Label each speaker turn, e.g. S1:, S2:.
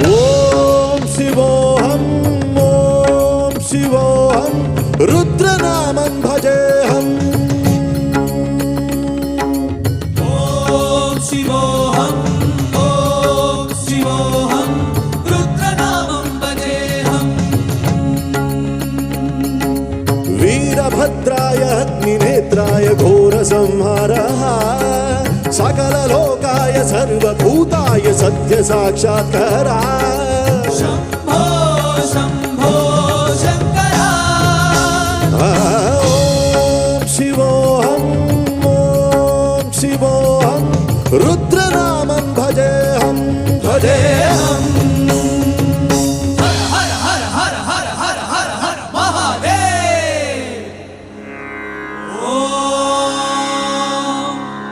S1: ఓం శివోహం ఓం శివోహం రుద్రనామం భజేహం
S2: ఓం శివోహం ఓం శివోహం రుద్రనామం భజేహం
S1: వీరభద్రాయ అగ్నినేత్రాయ ఘోర సంహారః సకలలోకాయ సర్వభూతాయ సత్య సాక్షాత్కారా
S2: శంభో శంభో శంకర
S1: ఓం శివోహం రుద్రనామం